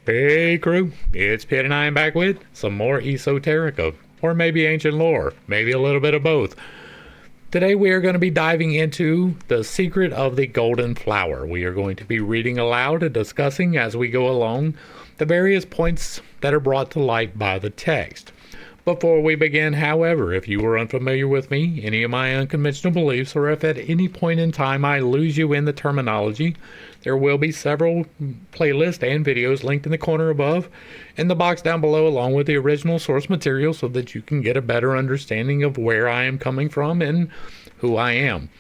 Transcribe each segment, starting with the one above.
Hey crew, it's Pitt and I am back with some more Esoterica, or maybe ancient lore, maybe a little bit of both. Today we are going to be diving into the secret of the golden flower. We are going to be reading aloud and discussing as we go along the various points that are brought to light by the text. Before we begin, however, if you are unfamiliar with me, any of my unconventional beliefs, or if at any point in time I lose you in the terminology, there will be several playlists and videos linked in the corner above and the box down below, along with the original source material, so that you can get a better understanding of where I am coming from and who I am.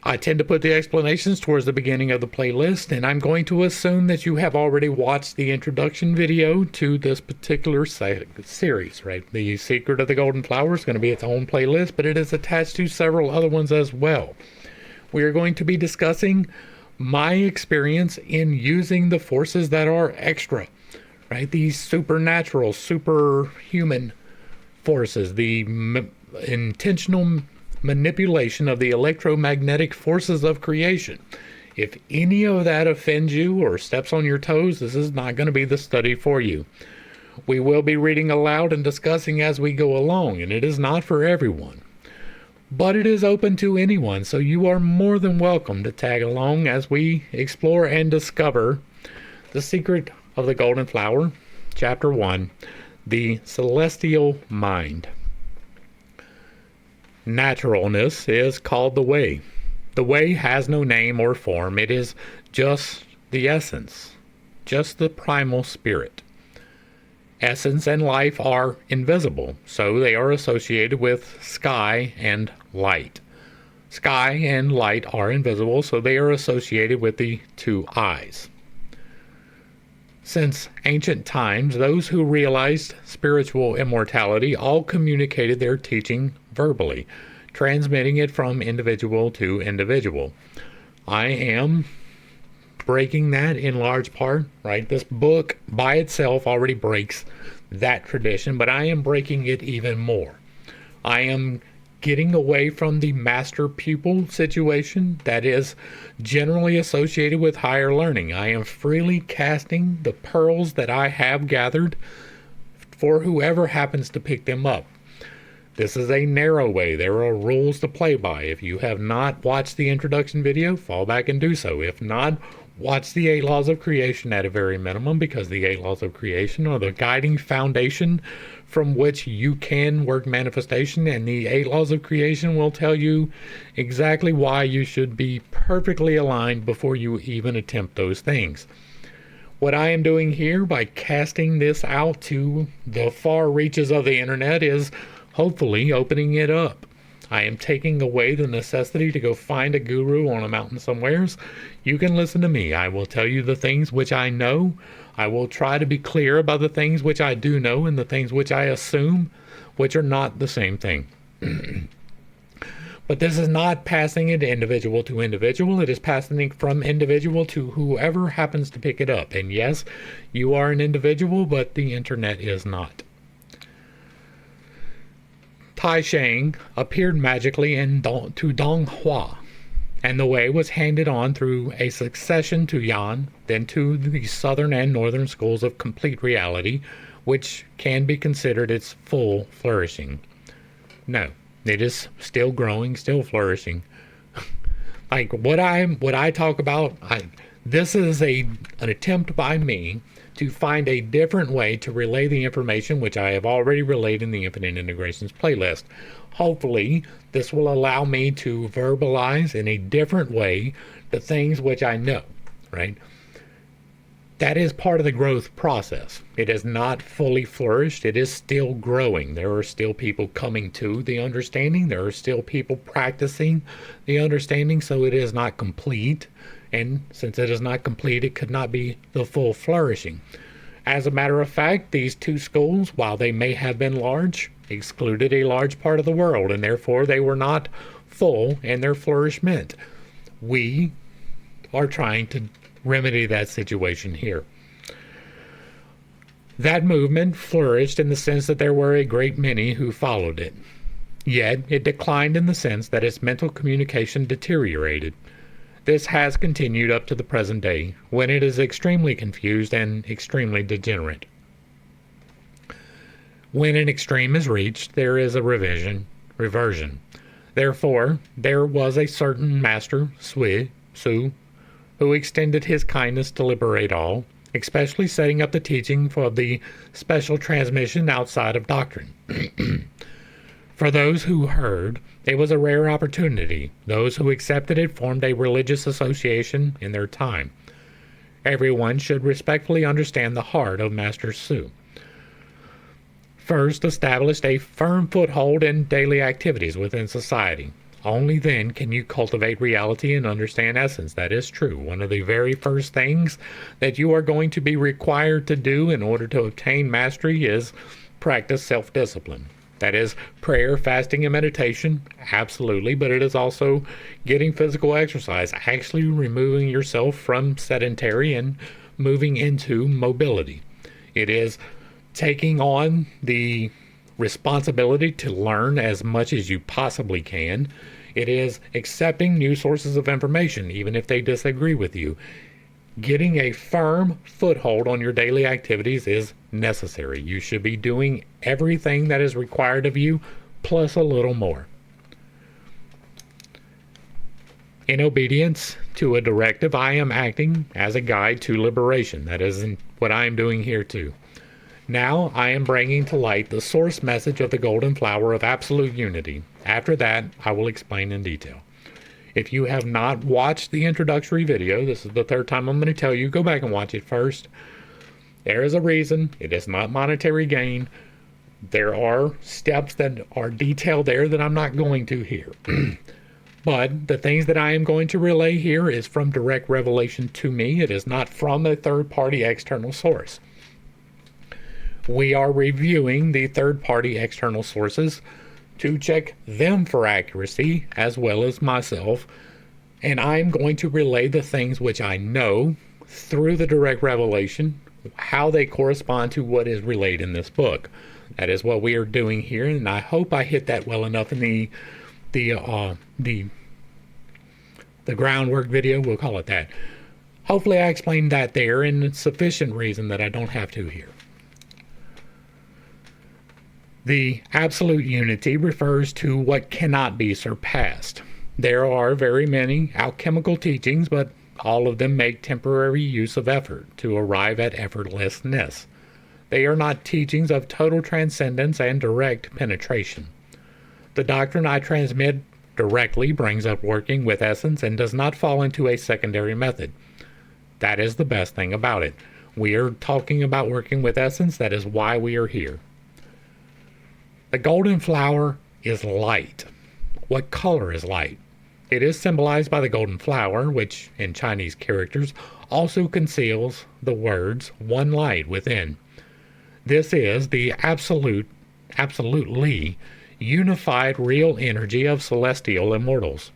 I tend to put the explanations towards the beginning of the playlist, and I'm going to assume that you have already watched the introduction video to this particular series, right? The Secret of the Golden Flower is going to be its own playlist, but it is attached to several other ones as well. We are going to be discussing my experience in using the forces that are extra, right? These supernatural, superhuman forces, the intentional manipulation of the electromagnetic forces of creation. If any of that offends you or steps on your toes, this is not going to be the study for you. We will be reading aloud and discussing as we go along, and it is not for everyone. But it is open to anyone, so you are more than welcome to tag along as we explore and discover the secret of the golden flower, Chapter 1, the celestial mind. Naturalness is called the way. The way has no name or form. It is just the essence, just the primal spirit. Essence and life are invisible, so they are associated with sky and light. Sky and light are invisible, so they are associated with the two eyes. Since ancient times, those who realized spiritual immortality all communicated their teaching verbally, transmitting it from individual to individual. I am breaking that in large part, right? This book by itself already breaks that tradition, but I am breaking it even more. I am getting away from the master-pupil situation that is generally associated with higher learning. I am freely casting the pearls that I have gathered for whoever happens to pick them up. This is a narrow way. There are rules to play by. If you have not watched the introduction video, fall back and do so. If not, watch the 8 laws of creation at a very minimum, because the 8 laws of creation are the guiding foundation from which you can work manifestation, and the 8 laws of creation will tell you exactly why you should be perfectly aligned before you even attempt those things. What I am doing here by casting this out to the far reaches of the internet is hopefully opening it up. I am taking away the necessity to go find a guru on a mountain somewheres. You can listen to me. I will tell you the things which I know. I will try to be clear about the things which I do know and the things which I assume, which are not the same thing. But this is not passing it individual to individual. It is passing it from individual to whoever happens to pick it up. And yes, you are an individual, but the internet is not. Tai Shang appeared magically to Dong Hua, and the way was handed on through a succession to Yan, then to the southern and northern schools of complete reality, which can be considered its full flourishing. No, it is still growing, still flourishing. Like what I talk about, this is an attempt by me to find a different way to relay the information which I have already relayed in the Infinite Integrations playlist. Hopefully, this will allow me to verbalize in a different way the things which I know, right? That is part of the growth process. It is not fully flourished. It is still growing. There are still people coming to the understanding. There are still people practicing the understanding, so it is not complete. And since it is not complete, it could not be the full flourishing. As a matter of fact, these two schools, while they may have been large, excluded a large part of the world, and therefore they were not full in their flourishment. We are trying to remedy that situation here. That movement flourished in the sense that there were a great many who followed it. Yet it declined in the sense that its mental communication deteriorated. This has continued up to the present day, when it is extremely confused and extremely degenerate. When an extreme is reached, there is a reversion. Therefore, there was a certain master, Su, who extended his kindness to liberate all, especially setting up the teaching for the special transmission outside of doctrine. For those who heard, it was a rare opportunity. Those who accepted it formed a religious association in their time. Everyone should respectfully understand the heart of Master Su. First, established a firm foothold in daily activities within society. Only then can you cultivate reality and understand essence. That is true. One of the very first things that you are going to be required to do in order to obtain mastery is practice self-discipline. That is prayer, fasting, and meditation, absolutely, but it is also getting physical exercise, actually removing yourself from sedentary and moving into mobility. It is taking on the responsibility to learn as much as you possibly can. It is accepting new sources of information, even if they disagree with you. Getting a firm foothold on your daily activities is necessary. You should be doing everything that is required of you, plus a little more. In obedience to a directive, I am acting as a guide to liberation. That isn't what I am doing here too. Now I am bringing to light the source message of the golden flower of absolute unity. After that, I will explain in detail. If you have not watched the introductory video, this is the third time I'm going to tell you, go back and watch it first. There is a reason. It is not monetary gain. There are steps that are detailed there that I'm not going to here. But the things that I am going to relay here is from direct revelation to me. It is not from a third-party external source. We are reviewing the third-party external sources to check them for accuracy, as well as myself, and I'm going to relay the things which I know through the direct revelation, how they correspond to what is relayed in this book. That is what we are doing here, and I hope I hit that well enough in the groundwork video, we'll call it that. Hopefully I explained that there in sufficient reason that I don't have to here. The absolute unity refers to what cannot be surpassed. There are very many alchemical teachings, but all of them make temporary use of effort to arrive at effortlessness. They are not teachings of total transcendence and direct penetration. The doctrine I transmit directly brings up working with essence and does not fall into a secondary method. That is the best thing about it. We are talking about working with essence. That is why we are here. The golden flower is light. What color is light? It is symbolized by the golden flower, which in Chinese characters also conceals the words one light within. This is the absolutely unified real energy of celestial immortals.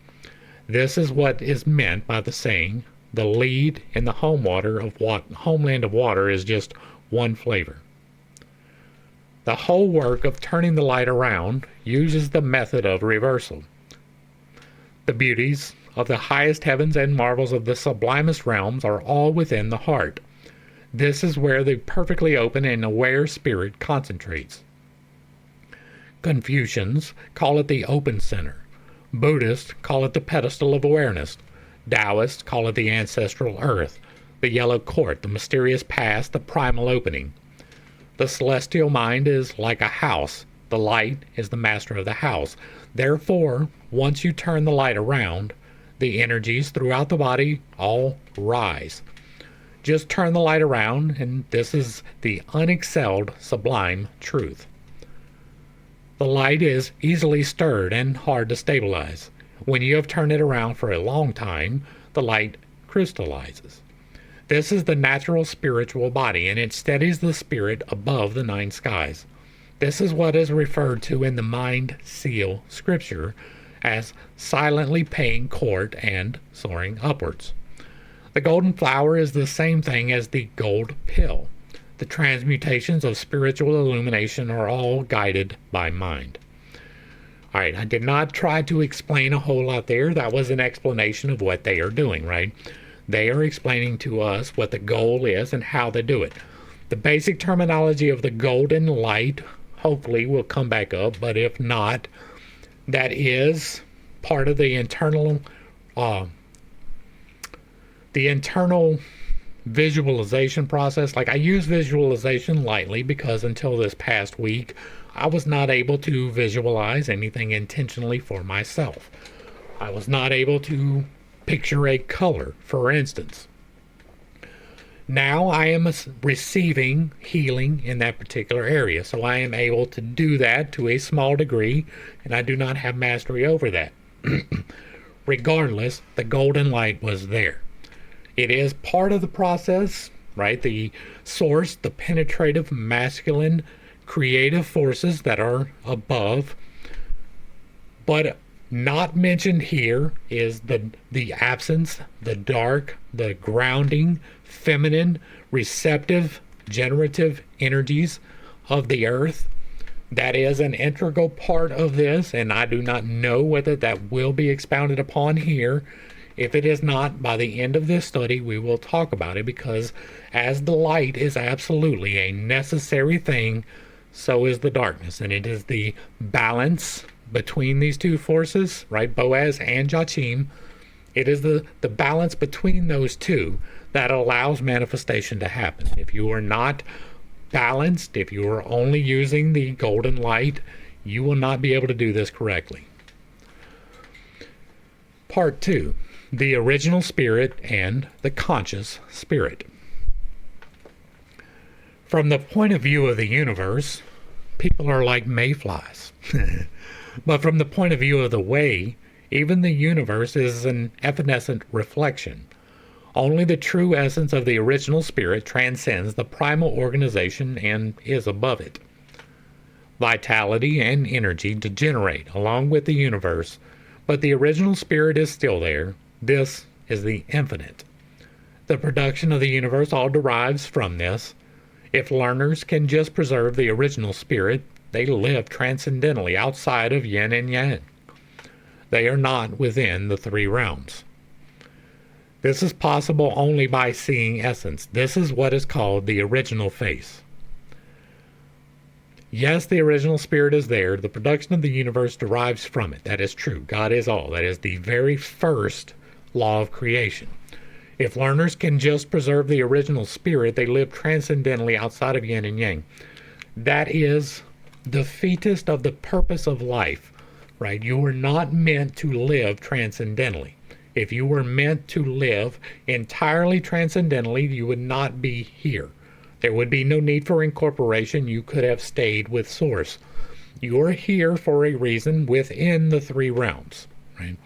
This is what is meant by the saying, the lead in the homeland of water is just one flavor. The whole work of turning the light around uses the method of reversal. The beauties of the highest heavens and marvels of the sublimest realms are all within the heart. This is where the perfectly open and aware spirit concentrates. Confucians call it the open center. Buddhists call it the pedestal of awareness. Taoists call it the ancestral earth, the yellow court, the mysterious past, the primal opening. The celestial mind is like a house. The light is the master of the house. Therefore, once you turn the light around, the energies throughout the body all rise. Just turn the light around, and this is the unexcelled sublime truth. The light is easily stirred and hard to stabilize. When you have turned it around for a long time, the light crystallizes. This is the natural spiritual body, and it steadies the spirit above the nine skies. This is what is referred to in the Mind Seal scripture as silently paying court and soaring upwards. The golden flower is the same thing as the gold pill. The transmutations of spiritual illumination are all guided by mind. All right, I did not try to explain a whole lot there. That was an explanation of what they are doing, right? They are explaining to us what the goal is and how they do it. The basic terminology of the golden light hopefully will come back up, but if not, that is part of the internal visualization process. Like, I use visualization lightly because until this past week, I was not able to visualize anything intentionally for myself. I was not able to picture a color, for instance. Now I am receiving healing in that particular area, so I am able to do that to a small degree, and I do not have mastery over that. Regardless, the golden light was there. It is part of the process, right? The source, the penetrative, masculine, creative forces that are above. But not mentioned here is the absence, the dark, the grounding, feminine, receptive, generative energies of the earth. That is an integral part of this, and I do not know whether that will be expounded upon here. If it is not, by the end of this study, we will talk about it, because as the light is absolutely a necessary thing, so is the darkness. And it is the balance between these two forces, right? Boaz and Joachim. It is the balance between those two that allows manifestation to happen. If you are not balanced, if you are only using the golden light, you will not be able to do this correctly. Part 2. The original spirit and the conscious spirit. From the point of view of the universe, people are like mayflies. But from the point of view of the way, even the universe is an evanescent reflection. Only the true essence of the original spirit transcends the primal organization and is above it. Vitality and energy degenerate along with the universe, but the original spirit is still there. This is the infinite. The production of the universe all derives from this. If learners can just preserve the original spirit, they live transcendentally outside of yin and yang. They are not within the three realms. This is possible only by seeing essence. This is what is called the original face. Yes, the original spirit is there. The production of the universe derives from it. That is true. God is all. That is the very first law of creation. If learners can just preserve the original spirit, they live transcendentally outside of yin and yang. That is the featest of the purpose of life, right? You were not meant to live transcendentally. If you were meant to live entirely transcendentally, you would not be here. There would be no need for incorporation. You could have stayed with Source. You are here for a reason within the three realms, right?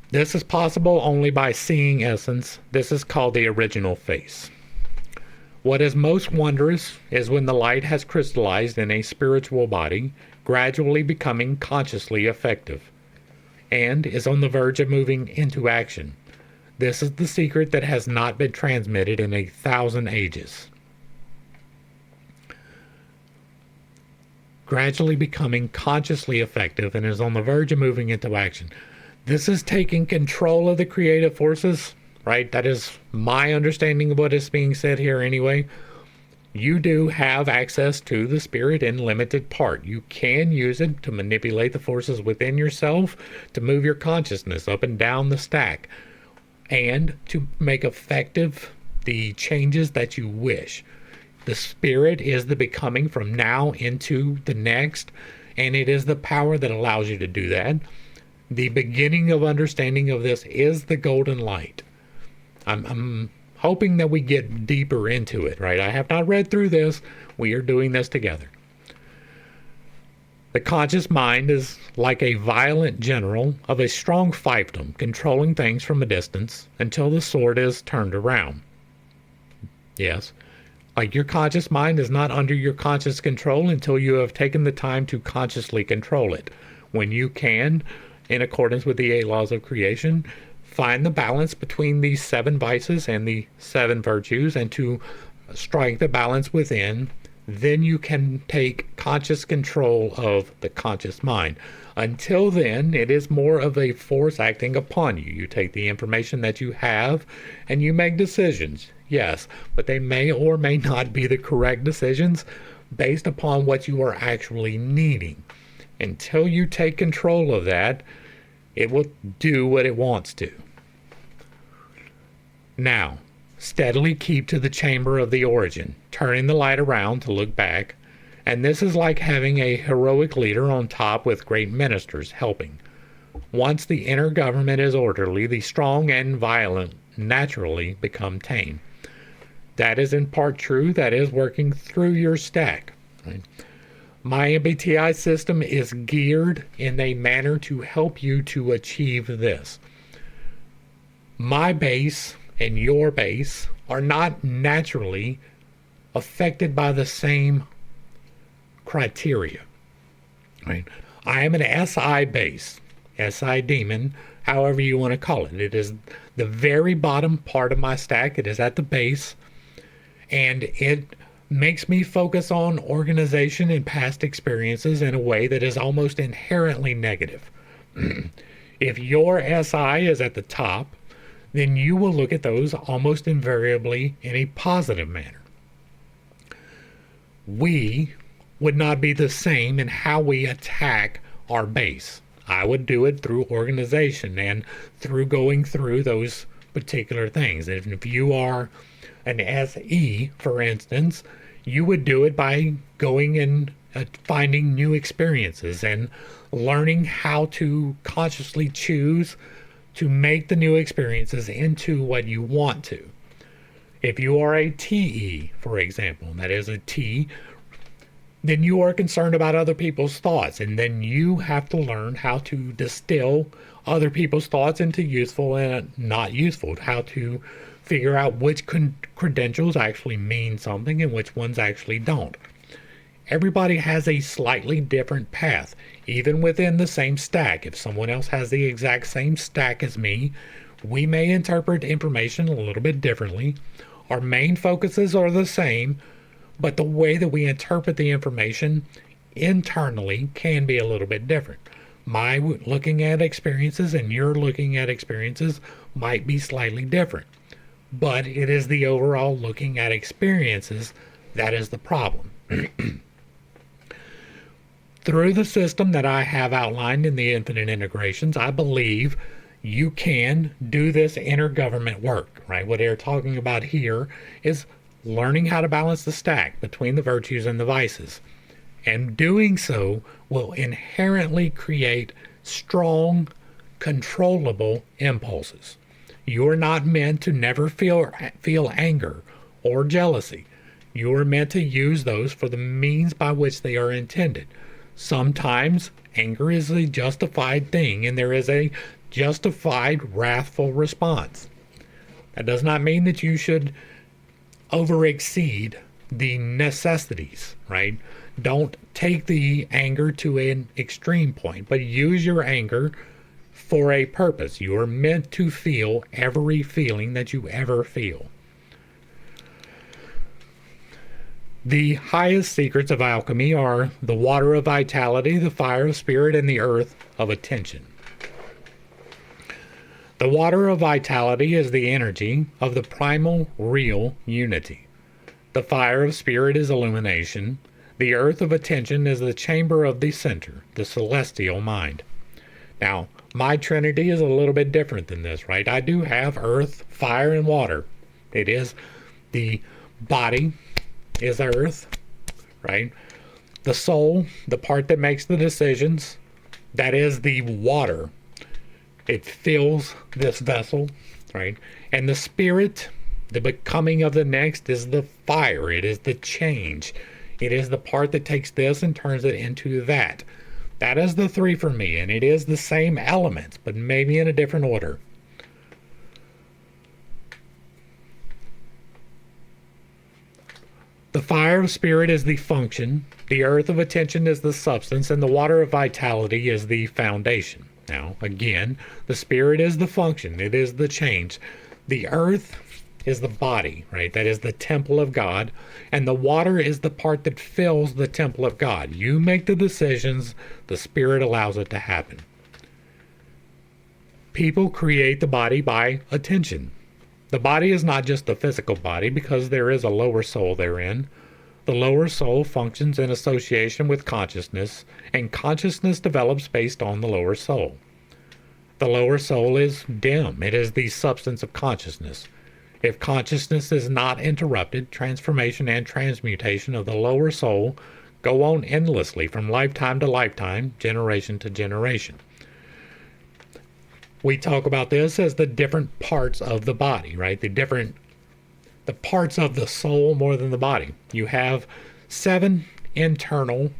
This is possible only by seeing essence. This is called the original face. What is most wondrous is when the light has crystallized in a spiritual body, gradually becoming consciously effective, and is on the verge of moving into action. This is the secret that has not been transmitted in 1,000 ages. Gradually becoming consciously effective and is on the verge of moving into action. This is taking control of the creative forces, right? That is my understanding of what is being said here anyway. You do have access to the spirit in limited part. You can use it to manipulate the forces within yourself, to move your consciousness up and down the stack, and to make effective the changes that you wish. The spirit is the becoming from now into the next, and it is the power that allows you to do that. The beginning of understanding of this is the golden light. I'm hoping that we get deeper into it, right? I have not read through this. We are doing this together. The conscious mind is like a violent general of a strong fiefdom, controlling things from a distance until the sword is turned around. Yes, like your conscious mind is not under your conscious control until you have taken the time to consciously control it. When you can, in accordance with the 8 laws of creation, find the balance between these 7 vices and the 7 virtues, and to strike the balance within, then you can take conscious control of the conscious mind. Until then, it is more of a force acting upon you. You take the information that you have and you make decisions, yes, but they may or may not be the correct decisions based upon what you are actually needing. Until you take control of that, it will do what it wants to. Now, steadily keep to the chamber of the origin, turning the light around to look back. And this is like having a heroic leader on top with great ministers helping. Once the inner government is orderly, the strong and violent naturally become tame. That is in part true. That is working through your stack. Right? My MBTI system is geared in a manner to help you to achieve this. My base and your base are not naturally affected by the same criteria. Right? I am an SI base, SI demon, however you want to call it. It is the very bottom part of my stack. It is at the base, and it makes me focus on organization and past experiences in a way that is almost inherently negative. If your SI is at the top, then you will look at those almost invariably in a positive manner. We would not be the same in how we attack our base. I would do it through organization and through going through those particular things. And if you are an SE, for instance, you would do it by going and finding new experiences and learning how to consciously choose to make the new experiences into what you want to. If you are a TE, for example, that is a T, then you are concerned about other people's thoughts, and then you have to learn how to distill other people's thoughts into useful and not useful, how to figure out which credentials actually mean something and which ones actually don't. Everybody has a slightly different path, even within the same stack. If someone else has the exact same stack as me, we may interpret information a little bit differently. Our main focuses are the same, but the way that we interpret the information internally can be a little bit different. My looking at experiences and your looking at experiences might be slightly different, but it is the overall looking at experiences that is the problem. Through the system that I have outlined in the Infinite Integrations, I believe you can do this intergovernment work, right? What they're talking about here is learning how to balance the stack between the virtues and the vices. And doing so will inherently create strong, controllable impulses. You are not meant to never feel anger or jealousy. You are meant to use those for the means by which they are intended. Sometimes anger is a justified thing, and there is a justified wrathful response. That does not mean that you should overexceed the necessities, right? Don't take the anger to an extreme point, but use your anger for a purpose. You are meant to feel every feeling that you ever feel. The highest secrets of alchemy are the water of vitality, the fire of spirit, and the earth of attention. The water of vitality is the energy of the primal real unity. The fire of spirit is illumination. The earth of attention is the chamber of the center, the celestial mind. Now, my trinity is a little bit different than this, right? I do have earth, fire, and water. It is the body is earth, right? The soul, the part that makes the decisions, that is the water. It fills this vessel, right? And the spirit, the becoming of the next, is the fire. It is the change. It is the part that takes this and turns it into that. That is the three for me, and it is the same elements, but maybe in a different order. The fire of spirit is the function, the earth of attention is the substance, and the water of vitality is the foundation. Now, again, the spirit is the function, it is the change. The earth is the body, right? That is the temple of God. And the water is the part that fills the temple of God. You make the decisions, the Spirit allows it to happen. People create the body by attention. The body is not just the physical body because there is a lower soul therein. The lower soul functions in association with consciousness, and consciousness develops based on the lower soul. The lower soul is dim. It is the substance of consciousness. If consciousness is not interrupted, transformation and transmutation of the lower soul go on endlessly from lifetime to lifetime, generation to generation. We talk about this as the different parts of the body, right? The parts of the soul more than the body. You have 7 internal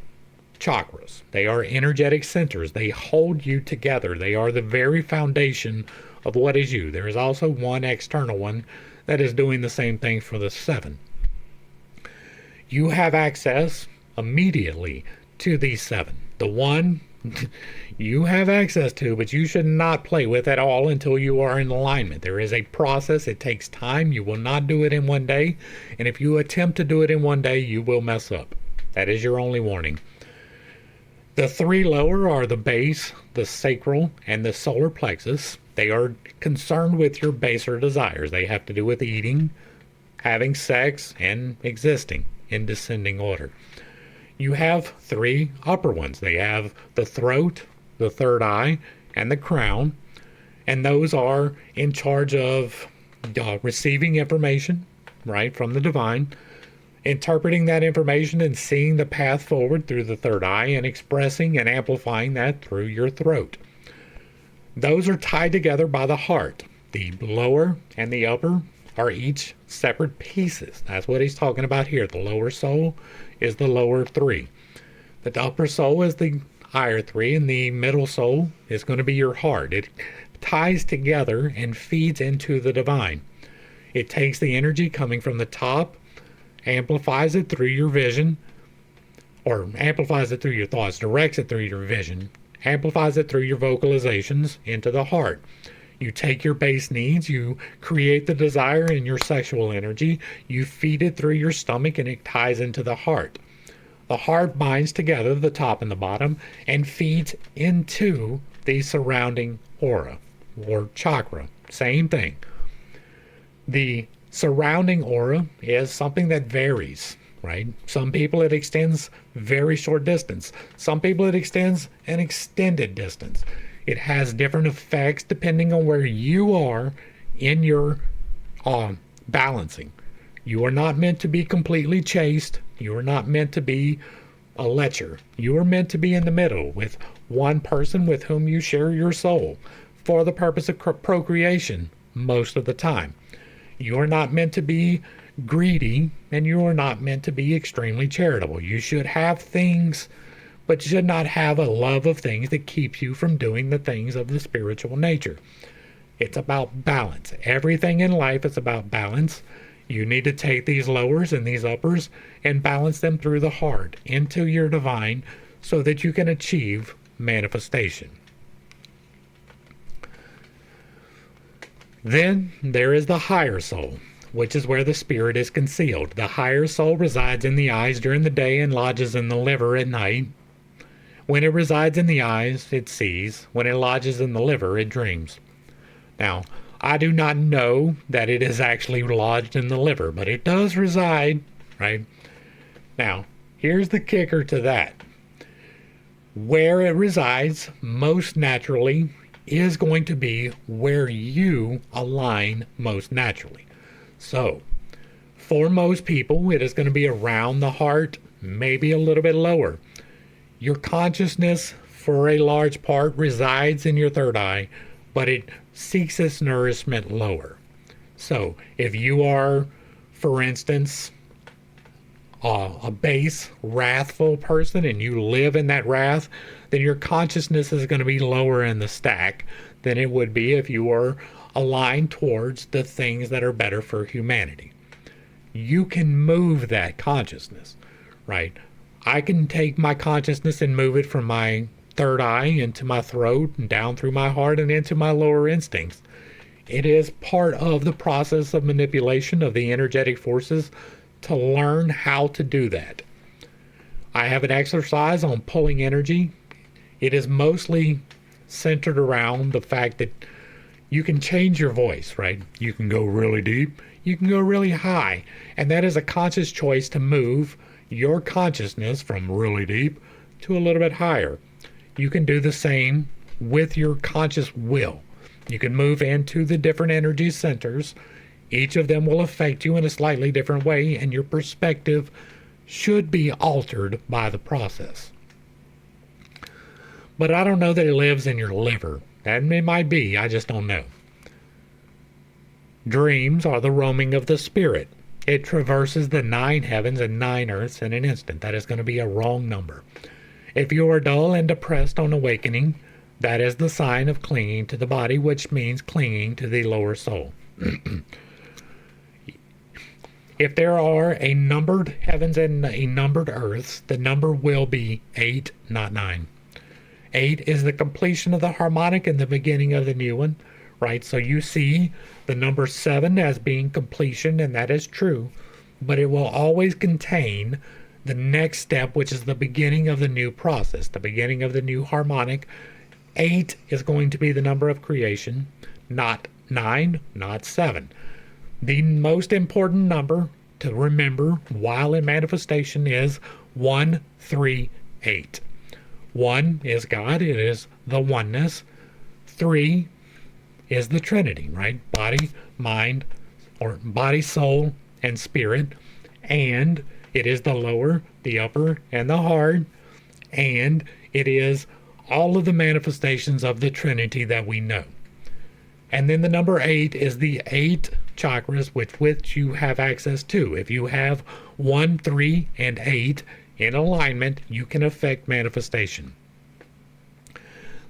chakras. They are energetic centers. They hold you together. They are the very foundation of what is you. There is also one external one that is doing the same thing for the 7. You have access immediately to these 7. The one you have access to, but you should not play with at all until you are in alignment. There is a process. It takes time. You will not do it in one day. And if you attempt to do it in one day, you will mess up. That is your only warning. The 3 lower are the base, the sacral, and the solar plexus. They are concerned with your baser desires. They have to do with eating, having sex, and existing in descending order. You have 3 upper ones. They have the throat, the third eye, and the crown. And those are in charge of receiving information, right, from the divine, interpreting that information and seeing the path forward through the third eye, and expressing and amplifying that through your throat. Those are tied together by the heart. The lower and the upper are each separate pieces. That's what he's talking about here. The lower soul is the lower 3. The upper soul is the higher 3, and the middle soul is going to be your heart. It ties together and feeds into the divine. It takes the energy coming from the top, amplifies it through your vision, or amplifies it through your thoughts, directs it through your vision, amplifies it through your vocalizations into the heart. You take your base needs, you create the desire in your sexual energy, you feed it through your stomach, and it ties into the heart. The heart binds together the top and the bottom and feeds into the surrounding aura or chakra. Same thing. The surrounding aura is something that varies, right? Some people it extends very short distance. Some people it extends an extended distance. It has different effects depending on where you are in your balancing. You are not meant to be completely chaste. You are not meant to be a lecher. You are meant to be in the middle with one person with whom you share your soul for the purpose of procreation most of the time. You are not meant to be greedy, and you are not meant to be extremely charitable. You should have things, but you should not have a love of things that keeps you from doing the things of the spiritual nature. It's about balance. Everything in life is about balance. You need to take these lowers and these uppers and balance them through the heart into your divine so that you can achieve manifestation. Then there is the higher soul, which is where the spirit is concealed. The higher soul resides in the eyes during the day and lodges in the liver at night. When it resides in the eyes, it sees. When it lodges in the liver, it dreams. Now, I do not know that it is actually lodged in the liver, but it does reside, right? Now, here's the kicker to that. Where it resides most naturally is going to be where you align most naturally. So, for most people, it is going to be around the heart, maybe a little bit lower. Your consciousness, for a large part, resides in your third eye, but it seeks its nourishment lower. So, if you are, for instance, a base, wrathful person, and you live in that wrath, then your consciousness is going to be lower in the stack than it would be if you were aligned towards the things that are better for humanity. You can move that consciousness, right? I can take my consciousness and move it from my third eye into my throat and down through my heart and into my lower instincts. It is part of the process of manipulation of the energetic forces to learn how to do that. I have an exercise on pulling energy. It is mostly centered around the fact that you can change your voice, right? You can go really deep, you can go really high, and that is a conscious choice to move your consciousness from really deep to a little bit higher. You can do the same with your conscious will. You can move into the different energy centers. Each of them will affect you in a slightly different way, and your perspective should be altered by the process. But I don't know that it lives in your liver. And it might be, I just don't know. Dreams are the roaming of the spirit. It traverses the 9 heavens and 9 earths in an instant. That is going to be a wrong number. If you are dull and depressed on awakening, that is the sign of clinging to the body, which means clinging to the lower soul. If there are a numbered heavens and a numbered earths, the number will be 8, not 9. 8 is the completion of the harmonic and the beginning of the new one, right? So you see the number 7 as being completion, and that is true, but it will always contain the next step, which is the beginning of the new process, the beginning of the new harmonic. 8 is going to be the number of creation, not 9, not 7. The most important number to remember while in manifestation is 1, 3, 8. 1 is God, it is the oneness. 3 is the Trinity, right? Body, mind, or body, soul, and spirit. And it is the lower, the upper, and the heart. And it is all of the manifestations of the Trinity that we know. And then the number 8 is the 8 chakras which you have access to. If you have 1, 3, and 8 in alignment, you can affect manifestation.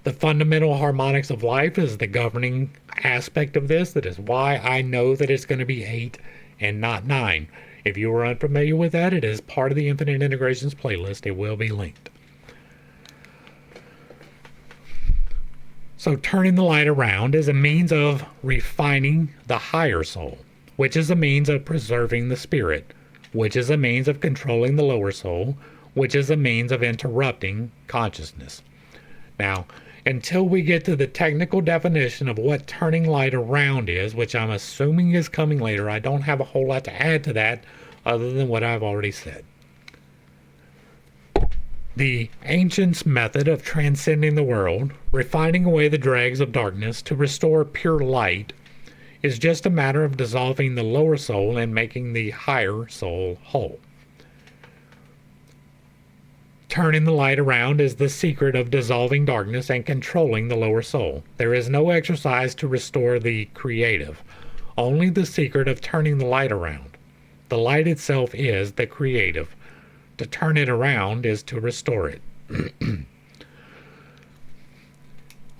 The fundamental harmonics of life is the governing aspect of this. That is why I know that it's going to be 8 and not 9. If you are unfamiliar with that, it is part of the Infinite Integrations playlist. It will be linked. So turning the light around is a means of refining the higher soul, which is a means of preserving the spirit, which is a means of controlling the lower soul, which is a means of interrupting consciousness. Now, until we get to the technical definition of what turning light around is, which I'm assuming is coming later, I don't have a whole lot to add to that other than what I've already said. The ancients' method of transcending the world, refining away the dregs of darkness to restore pure light, is just a matter of dissolving the lower soul and making the higher soul whole. Turning the light around is the secret of dissolving darkness and controlling the lower soul. There is no exercise to restore the creative, only the secret of turning the light around. The light itself is the creative. To turn it around is to restore it.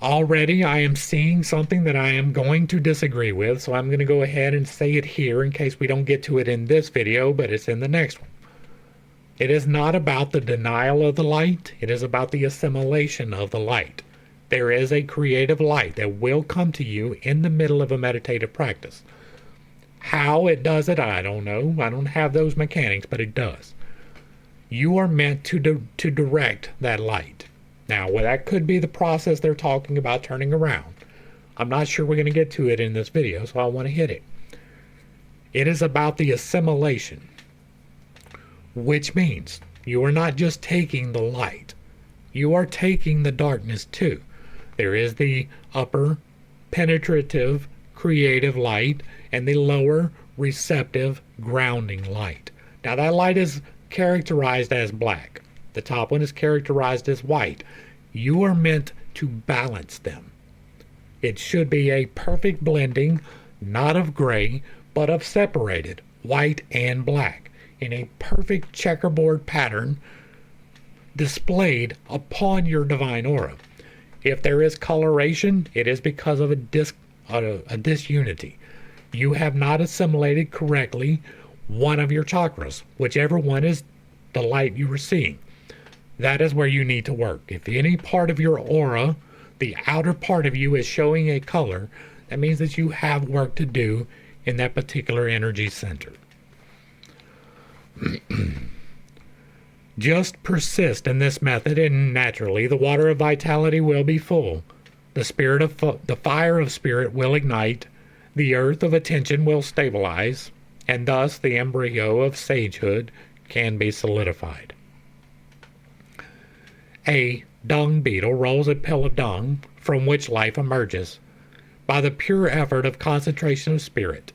Already I am seeing something that I am going to disagree with, so I'm going to go ahead and say it here in case we don't get to it in this video, but it's in the next one. It is not about the denial of the light, it is about the assimilation of the light. There is a creative light that will come to you in the middle of a meditative practice. How it does it, I don't know. I don't have those mechanics, but it does. You are meant to direct that light. Now, well, that could be the process they're talking about turning around. I'm not sure we're going to get to it in this video, so I want to hit it. It is about the assimilation, which means you are not just taking the light. You are taking the darkness too. There is the upper, penetrative, creative light, and the lower, receptive, grounding light. Now, that light is characterized as black. The top one is characterized as white. You are meant to balance them. It should be a perfect blending, not of gray, but of separated, white and black, in a perfect checkerboard pattern displayed upon your divine aura. If there is coloration, it is because of a disunity. You have not assimilated correctly one of your chakras, whichever one is the light you are seeing. That is where you need to work. If any part of your aura, the outer part of you, is showing a color, That means that you have work to do in that particular energy center. Just persist in this method, and naturally the water of vitality will be full. The fire of spirit will ignite, the earth of attention will stabilize, and thus the embryo of sagehood can be solidified. A dung beetle rolls a pill of dung from which life emerges by the pure effort of concentration of spirit.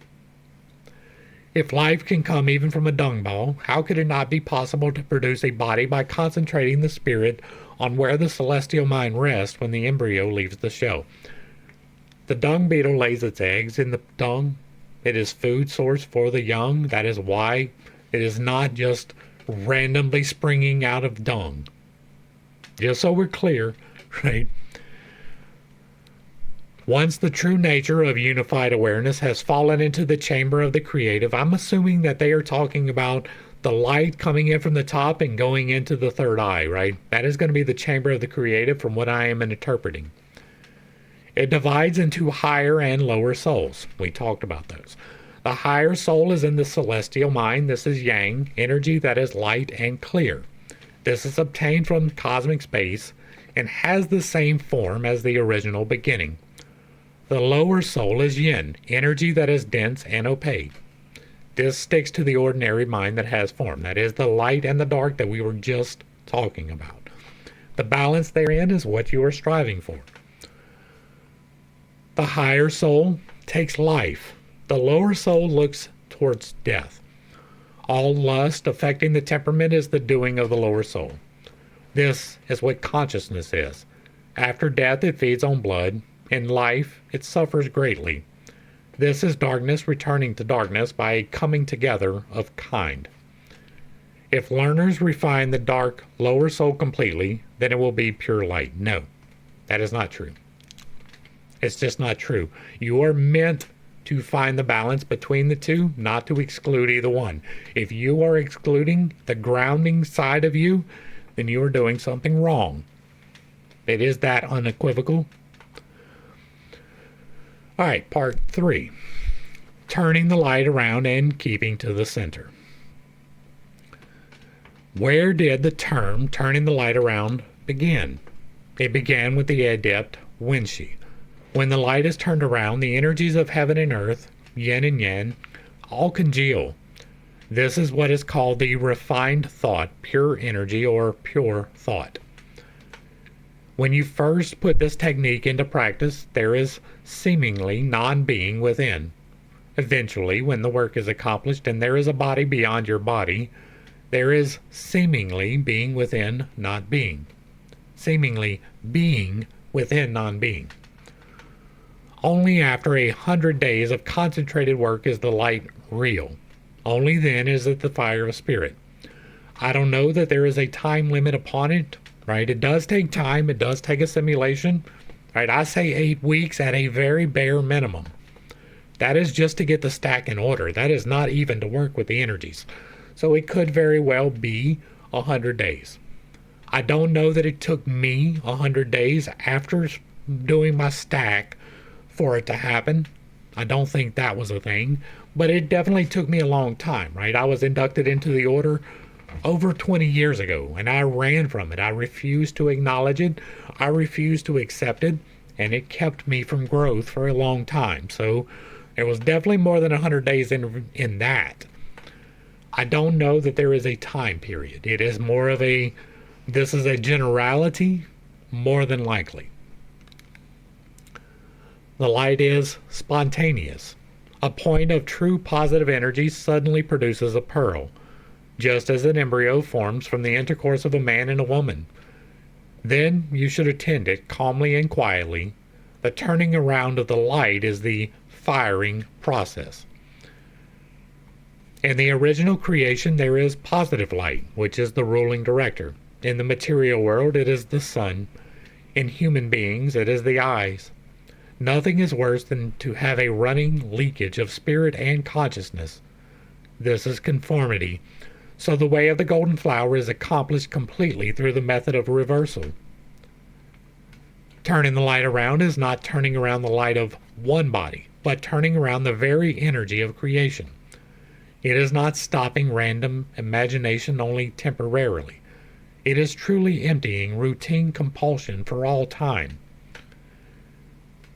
If life can come even from a dung ball, how could it not be possible to produce a body by concentrating the spirit on where the celestial mind rests when the embryo leaves the shell? The dung beetle lays its eggs in the dung. It is food source for the young. That is why it is not just randomly springing out of dung. Just so we're clear, right? Once the true nature of unified awareness has fallen into the chamber of the creative, I'm assuming that they are talking about the light coming in from the top and going into the third eye, right? That is going to be the chamber of the creative from what I am interpreting. It divides into higher and lower souls. We talked about those. The higher soul is in the celestial mind. This is yang, energy that is light and clear. This is obtained from cosmic space and has the same form as the original beginning. The lower soul is yin, energy that is dense and opaque. This sticks to the ordinary mind that has form. That is the light and the dark that we were just talking about. The balance therein is what you are striving for. The higher soul takes life. The lower soul looks towards death. All lust affecting the temperament is the doing of the lower soul. This is what consciousness is. After death, it feeds on blood. In life, it suffers greatly. This is darkness returning to darkness by a coming together of kind. If learners refine the dark lower soul completely, then it will be pure light. No, that is not true. It's just not true. You are meant to find the balance between the two, not to exclude either one. If you are excluding the grounding side of you, then you are doing something wrong. It is that unequivocal. All right, part 3. Turning the light around and keeping to the center. Where did the term turning the light around begin? It began with the adept Wenshi. When the light is turned around, the energies of heaven and earth, yin and yang, all congeal. This is what is called the refined thought, pure energy, or pure thought. When you first put this technique into practice, there is seemingly non-being within. Eventually, when the work is accomplished and there is a body beyond your body, there is seemingly being within not being. Seemingly being within non-being. Only after 100 days of concentrated work is the light real. Only then is it the fire of spirit. I don't know that there is a time limit upon it, right? It does take time. It does take assimilation, right? I say 8 weeks at a very bare minimum. That is just to get the stack in order. That is not even to work with the energies. So it could very well be 100 days. I don't know that it took me 100 days after doing my stack for it to happen. I don't think that was a thing, but it definitely took me a long time, right? I was inducted into the order over 20 years ago, and I ran from it. I refused to acknowledge it. I refused to accept it, and it kept me from growth for a long time. So there was definitely more than 100 days in that. I don't know that there is a time period. It is more of this is a generality, more than likely. The light is spontaneous. A point of true positive energy suddenly produces a pearl, just as an embryo forms from the intercourse of a man and a woman. Then you should attend it calmly and quietly. The turning around of the light is the firing process. In the original creation, there is positive light, which is the ruling director. In the material world, it is the sun. In human beings, it is the eyes. Nothing is worse than to have a running leakage of spirit and consciousness. This is conformity. So the way of the golden flower is accomplished completely through the method of reversal. Turning the light around is not turning around the light of one body, but turning around the very energy of creation. It is not stopping random imagination only temporarily. It is truly emptying routine compulsion for all time.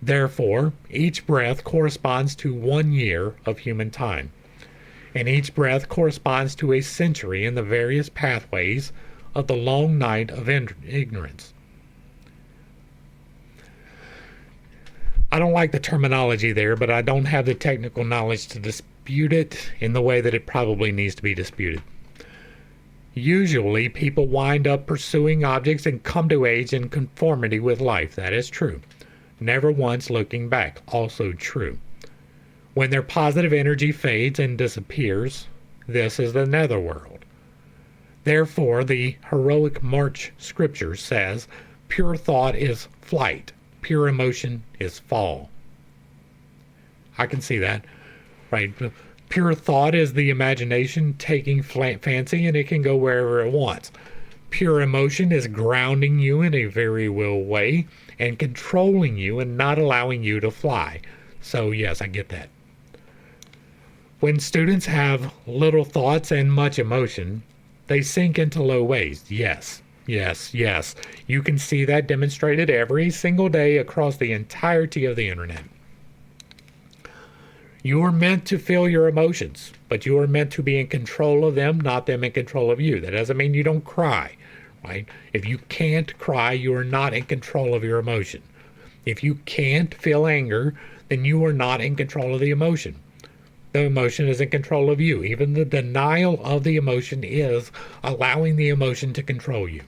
Therefore, each breath corresponds to 1 year of human time, and each breath corresponds to a century in the various pathways of the long night of ignorance. I don't like the terminology there, but I don't have the technical knowledge to dispute it in the way that it probably needs to be disputed. Usually, people wind up pursuing objects and come to age in conformity with life. That is true. Never once looking back. Also true. When their positive energy fades and disappears, this is the netherworld. Therefore, the heroic March scripture says, pure thought is flight, pure emotion is fall. I can see that, right? Pure thought is the imagination taking fancy, and it can go wherever it wants. Pure emotion is grounding you in a very real way and controlling you and not allowing you to fly. So yes, I get that. When students have little thoughts and much emotion, they sink into low waves. Yes, yes, yes. You can see that demonstrated every single day across the entirety of the internet. You are meant to feel your emotions, but you are meant to be in control of them, not them in control of you. That doesn't mean you don't cry, right? If you can't cry, you are not in control of your emotion. If you can't feel anger, then you are not in control of the emotion. The emotion is in control of you. Even the denial of the emotion is allowing the emotion to control you.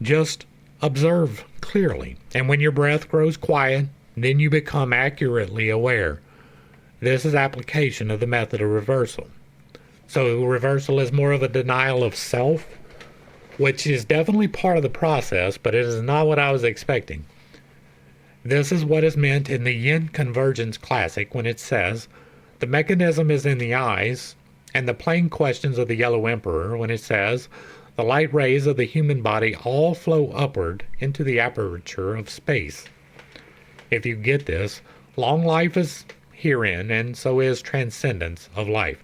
Just observe clearly. And when your breath grows quiet, then you become accurately aware. This is application of the method of reversal. So reversal is more of a denial of self, which is definitely part of the process, but it is not what I was expecting. This is what is meant in the Yin Convergence Classic when it says, the mechanism is in the eyes, and the plain questions of the Yellow Emperor when it says, the light rays of the human body all flow upward into the aperture of space. If you get this, long life is herein, and so is transcendence of life.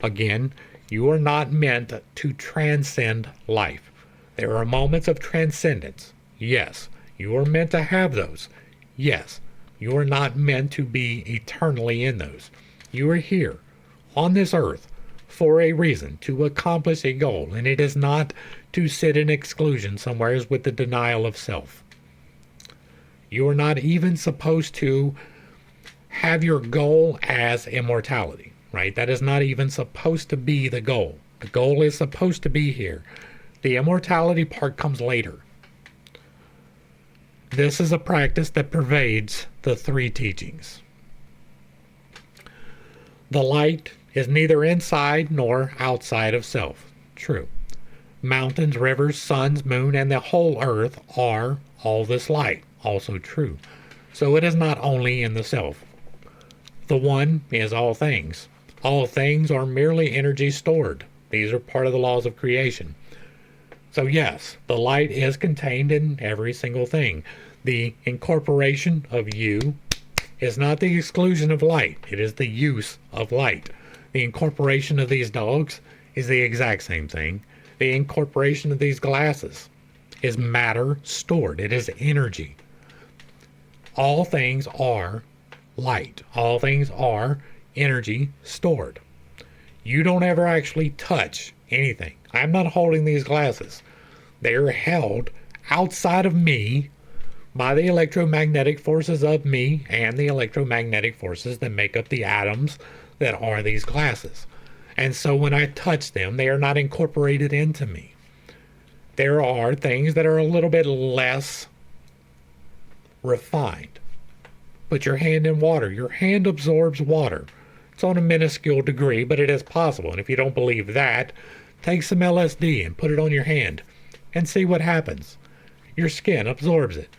Again, you are not meant to transcend life. There are moments of transcendence. Yes, you are meant to have those. Yes, you are not meant to be eternally in those. You are here, on this earth, for a reason, to accomplish a goal, and it is not to sit in exclusion somewhere with the denial of self. You are not even supposed to have your goal as immortality, right? That is not even supposed to be the goal. The goal is supposed to be here. The immortality part comes later. This is a practice that pervades the three teachings. The light is neither inside nor outside of self. True. Mountains, rivers, suns, moon, and the whole earth are all this light. Also true. So it is not only in the self. The one is all things. All things are merely energy stored. These are part of the laws of creation. So yes, the light is contained in every single thing. The incorporation of you is not the exclusion of light. It is the use of light. The incorporation of these dogs is the exact same thing. The incorporation of these glasses is matter stored. It is energy. All things are light. All things are energy stored. You don't ever actually touch anything. I'm not holding these glasses. They are held outside of me by the electromagnetic forces of me and the electromagnetic forces that make up the atoms that are these glasses. And so when I touch them, they are not incorporated into me. There are things that are a little bit less refined. Put your hand in water. Your hand absorbs water. It's on a minuscule degree, but it is possible. And if you don't believe that, take some LSD and put it on your hand and see what happens. Your skin absorbs it.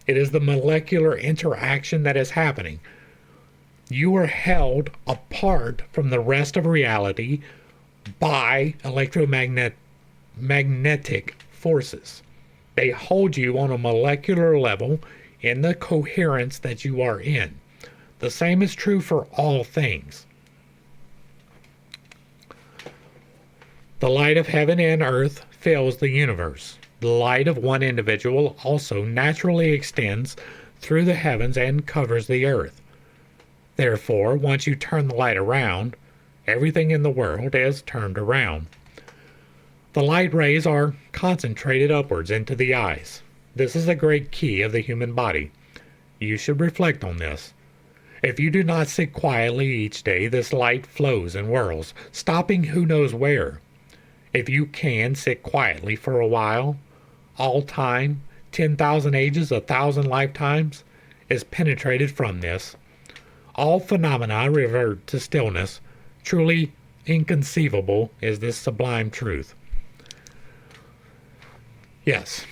It is the molecular interaction that is happening. You are held apart from the rest of reality by magnetic forces. They hold you on a molecular level in the coherence that you are in. The same is true for all things. The light of heaven and earth fills the universe. The light of one individual also naturally extends through the heavens and covers the earth. Therefore, once you turn the light around, everything in the world is turned around. The light rays are concentrated upwards into the eyes. This is a great key of the human body. You should reflect on this. If you do not sit quietly each day, this light flows and whirls, stopping who knows where. If you can sit quietly for a while, all time, 10,000 ages, 1,000 lifetimes, is penetrated from this. All phenomena revert to stillness. Truly inconceivable is this sublime truth. Yes,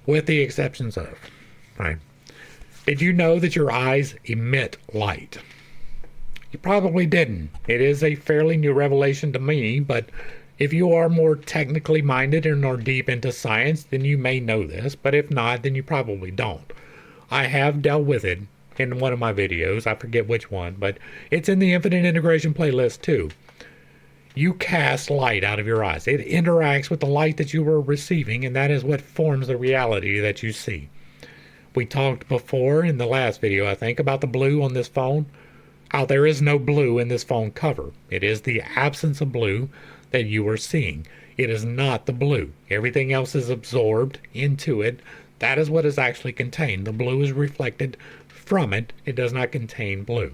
with the exceptions of, right? Did you know that your eyes emit light? You probably didn't. It is a fairly new revelation to me, but if you are more technically minded and are deep into science, then you may know this, but if not, then you probably don't. I have dealt with it in one of my videos. I forget which one, but it's in the Infinite Integration playlist too. You cast light out of your eyes. It interacts with the light that you are receiving, and that is what forms the reality that you see. We talked before in the last video, I think, about the blue on this phone. How there is no blue in this phone cover. It is the absence of blue that you are seeing. It is not the blue. Everything else is absorbed into it. That is what is actually contained. The blue is reflected from it. It does not contain blue.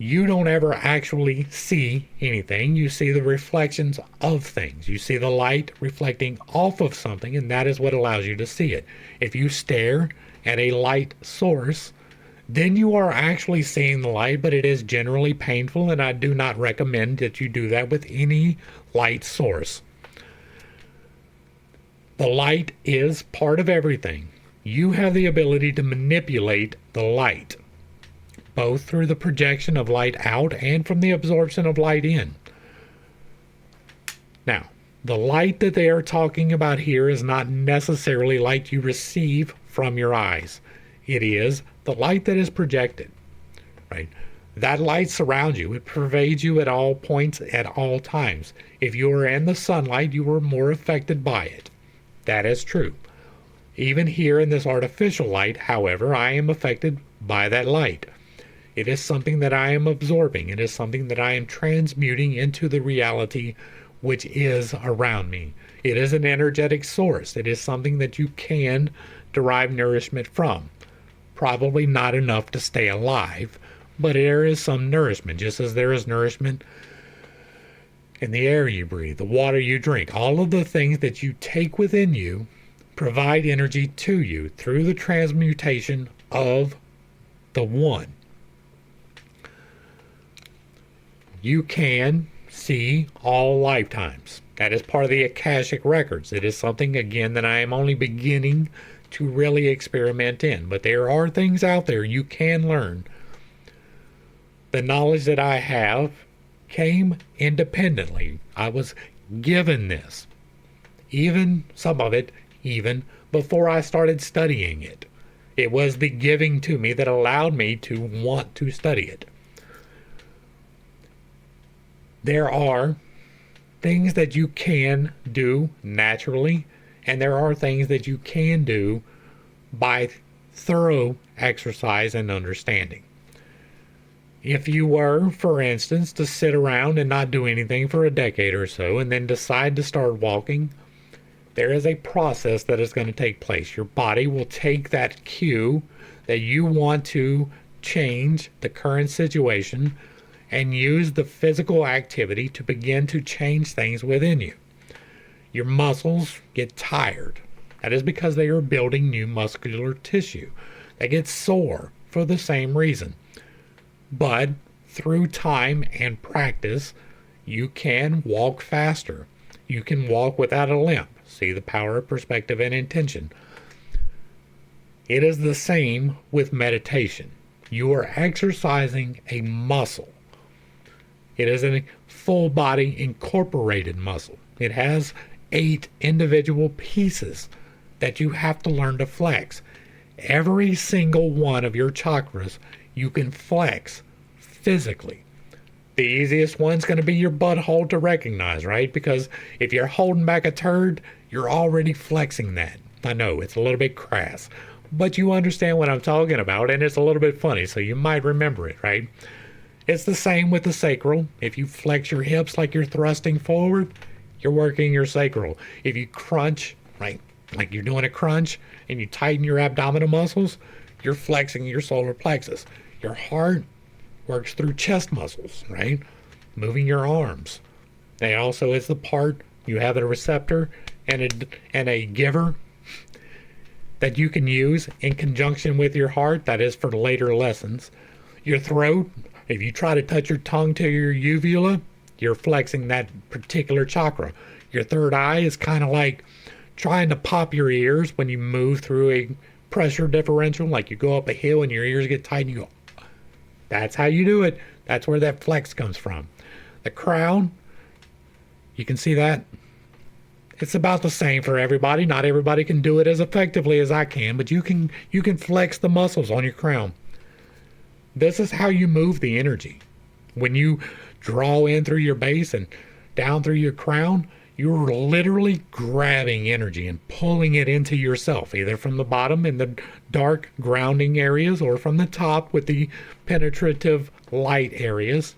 You don't ever actually see anything. You see the reflections of things. You see the light reflecting off of something, and that is what allows you to see it. If you stare at a light source, then you are actually seeing the light, but it is generally painful, and I do not recommend that you do that with any light source. The light is part of everything. You have the ability to manipulate the light, both through the projection of light out and from the absorption of light in. Now, the light that they are talking about here is not necessarily light you receive from your eyes. It is the light that is projected, right? That light surrounds you. It pervades you at all points, at all times. If you are in the sunlight, you are more affected by it. That is true. Even here in this artificial light, however, I am affected by that light. It is something that I am absorbing. It is something that I am transmuting into the reality which is around me. It is an energetic source. It is something that you can derive nourishment from. Probably not enough to stay alive, but there is some nourishment, just as there is nourishment in the air you breathe, the water you drink. All of the things that you take within you provide energy to you through the transmutation of the one. You can see all lifetimes. That is part of the Akashic records. It is something, again, that I am only beginning to really experiment in. But there are things out there you can learn. The knowledge that I have came independently. I was given this. Even some of it, even before I started studying it. It was the giving to me that allowed me to want to study it. There are things that you can do naturally, and there are things that you can do by thorough exercise and understanding. If you were, for instance, to sit around and not do anything for a decade or so and then decide to start walking, there is a process that is going to take place. Your body will take that cue that you want to change the current situation and use the physical activity to begin to change things within you. Your muscles get tired. That is because they are building new muscular tissue. They get sore for the same reason. But through time and practice, you can walk faster. You can walk without a limp. See the power of perspective and intention. It is the same with meditation. You are exercising a muscle. It is a full body incorporated muscle. It has 8 individual pieces that you have to learn to flex. Every single one of your chakras you can flex physically. The easiest one's going to be your butthole to recognize, right? Because if you're holding back a turd, you're already flexing that. I know, it's a little bit crass, but you understand what I'm talking about, and it's a little bit funny, so you might remember it, right? It's the same with the sacral. If you flex your hips like you're thrusting forward, you're working your sacral. If you crunch, right, like you're doing a crunch, and you tighten your abdominal muscles, you're flexing your solar plexus. Your heart works through chest muscles, right? Moving your arms. And also is the part you have a receptor and a giver that you can use in conjunction with your heart. That is for later lessons. Your throat, if you try to touch your tongue to your uvula, you're flexing that particular chakra. Your third eye is kind of like trying to pop your ears when you move through a pressure differential, like you go up a hill and your ears get tight and you go. That's how you do it. That's where that flex comes from. The crown, you can see that. It's about the same for everybody. Not everybody can do it as effectively as I can, but you can flex the muscles on your crown. This is how you move the energy. When you draw in through your base and down through your crown, you're literally grabbing energy and pulling it into yourself, either from the bottom in the dark grounding areas or from the top with the penetrative light areas.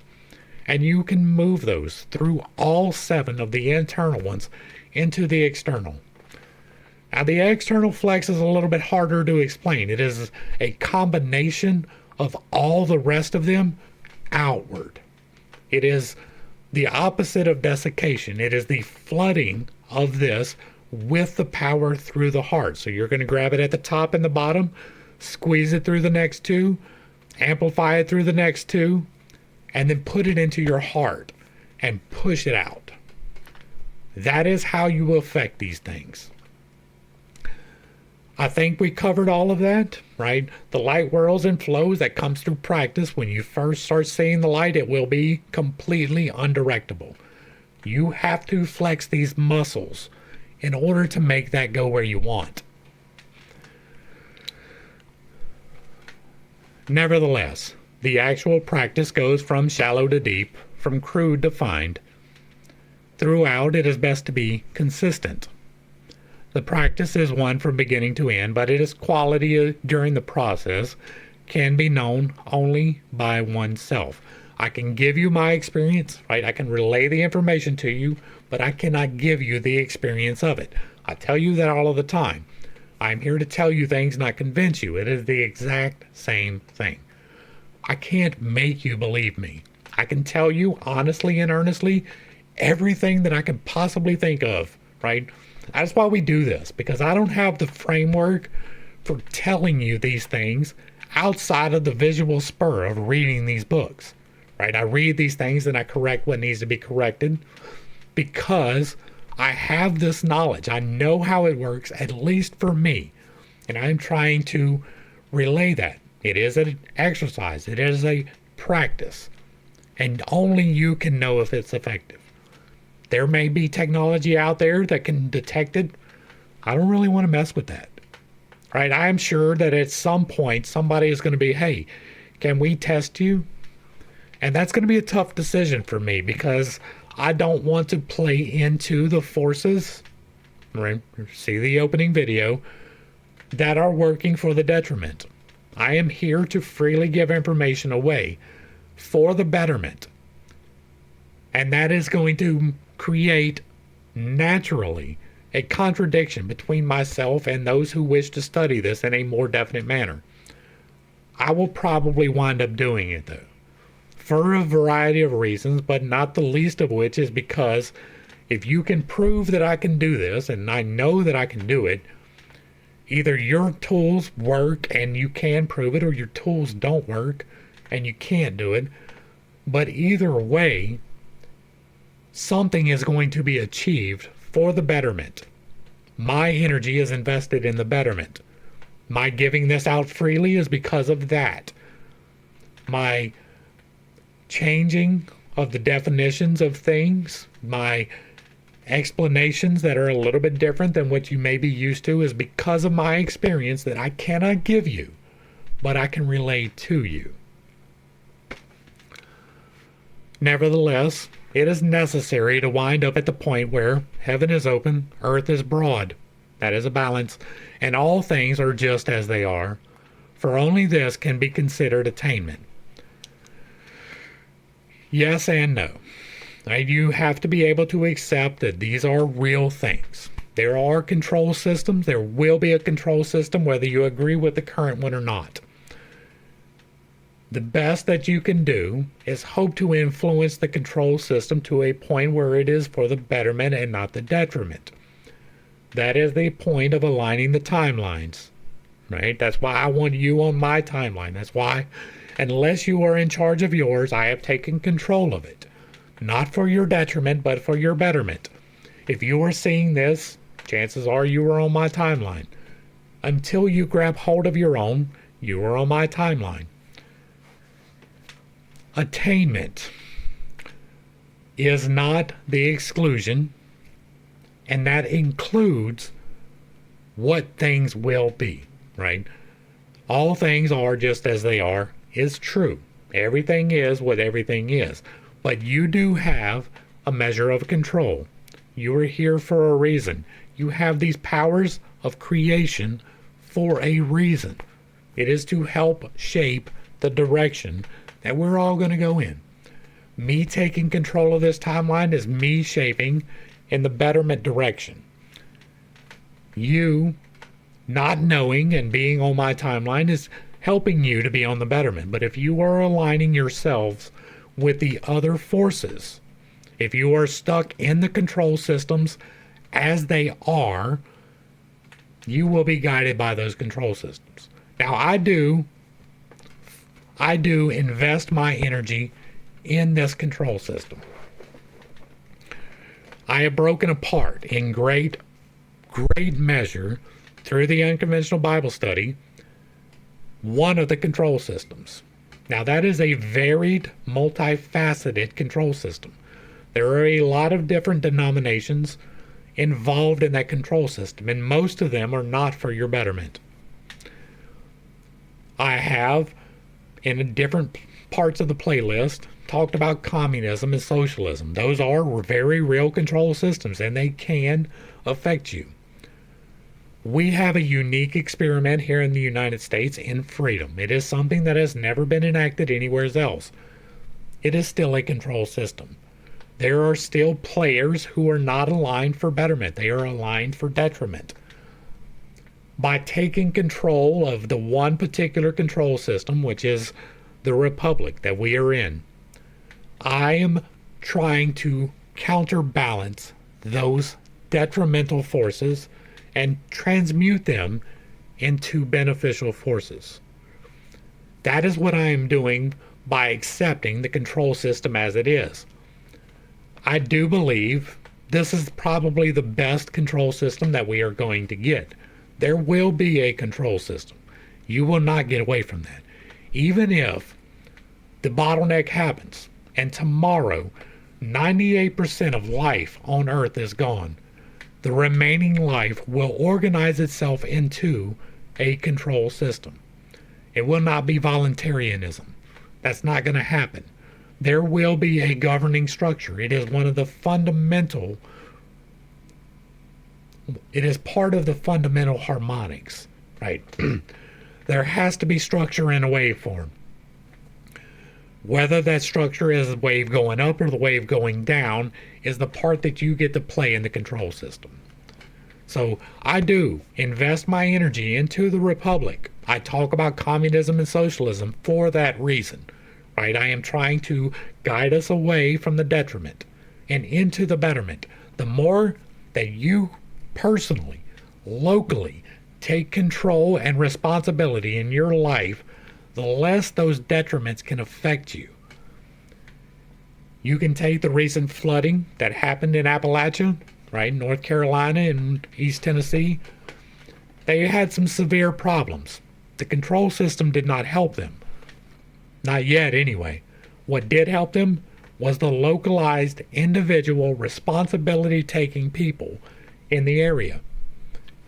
And you can move those through all 7 of the internal ones into the external. Now, the external flex is a little bit harder to explain. It is a combination of all the rest of them outward. It is the opposite of desiccation. It is the flooding of this with the power through the heart. So you're going to grab it at the top and the bottom, squeeze it through the next 2, amplify it through the next 2, and then put it into your heart and push it out. That is how you will affect these things. I think we covered all of that, right? The light whirls and flows, that comes through practice. When you first start seeing the light, it will be completely undirectable. You have to flex these muscles in order to make that go where you want. Nevertheless, the actual practice goes from shallow to deep, from crude to fine. Throughout, it is best to be consistent. The practice is one from beginning to end, but its quality during the process can be known only by oneself. I can give you my experience, right? I can relay the information to you, but I cannot give you the experience of it. I tell you that all of the time. I'm here to tell you things, not convince you. It is the exact same thing. I can't make you believe me. I can tell you honestly and earnestly everything that I can possibly think of, right? That's why we do this, because I don't have the framework for telling you these things outside of the visual spur of reading these books, right? I read these things and I correct what needs to be corrected because I have this knowledge. I know how it works, at least for me, and I'm trying to relay that. It is an exercise. It is a practice, and only you can know if it's effective. There may be technology out there that can detect it. I don't really want to mess with that, right? I'm sure that at some point somebody is going to be, hey, can we test you? And that's going to be a tough decision for me because I don't want to play into the forces, right? See the opening video, that are working for the detriment. I am here to freely give information away for the betterment. And that is going to create naturally a contradiction between myself and those who wish to study this in a more definite manner. I will probably wind up doing it though, for a variety of reasons, but not the least of which is because if you can prove that I can do this, and I know that I can do it, either your tools work and you can prove it, or your tools don't work and you can't do it. But either way, something is going to be achieved for the betterment. My energy is invested in the betterment. My giving this out freely is because of that. My changing of the definitions of things, my explanations that are a little bit different than what you may be used to is because of my experience that I cannot give you, but I can relay to you. Nevertheless, it is necessary to wind up at the point where heaven is open, earth is broad. That is a balance, and all things are just as they are, for only this can be considered attainment. Yes and no. You have to be able to accept that these are real things. There are control systems. There will be a control system whether you agree with the current one or not. The best that you can do is hope to influence the control system to a point where it is for the betterment and not the detriment. That is the point of aligning the timelines, right? That's why I want you on my timeline. That's why, unless you are in charge of yours, I have taken control of it. Not for your detriment, but for your betterment. If you are seeing this, chances are you are on my timeline. Until you grab hold of your own, you are on my timeline. Attainment is not the exclusion, and that includes what things will be, right? All things are just as they are is true. Everything is what everything is. But you do have a measure of control. You are here for a reason. You have these powers of creation for a reason. It is to help shape the direction that we're all going to go in. Me taking control of this timeline is me shaping in the betterment direction. You not knowing and being on my timeline is helping you to be on the betterment. But if you are aligning yourselves with the other forces, if you are stuck in the control systems as they are, you will be guided by those control systems. Now, I do invest my energy in this control system. I have broken apart in great measure through the unconventional Bible study one of the control systems. Now, that is a varied, multifaceted control system. There are a lot of different denominations involved in that control system, and most of them are not for your betterment. I have, in different parts of the playlist, talked about communism and socialism. Those are very real control systems, and they can affect you. We have a unique experiment here in the United States in freedom. It is something that has never been enacted anywhere else. It is still a control system. There are still players who are not aligned for betterment. They are aligned for detriment. By taking control of the one particular control system, which is the republic that we are in, I am trying to counterbalance those detrimental forces and transmute them into beneficial forces. That is what I am doing by accepting the control system as it is. I do believe this is probably the best control system that we are going to get. There will be a control system. You will not get away from that. Even if the bottleneck happens and tomorrow 98% of life on Earth is gone, the remaining life will organize itself into a control system. It will not be voluntarism. That's not going to happen. There will be a governing structure. It is one of the fundamental, it is part of the fundamental harmonics, right? There has to be structure in a waveform. Whether that structure is the wave going up or the wave going down is the part that you get to play in the control system. So I do invest my energy into the republic. I talk about communism and socialism for that reason, right? I am trying to guide us away from the detriment and into the betterment. The more that you personally, locally take control and responsibility in your life, the less those detriments can affect you. You can take the recent flooding that happened in Appalachia, right? North Carolina and East Tennessee. They had some severe problems. The control system did not help them. Not yet, anyway. What did help them was the localized, individual, responsibility-taking people in the area,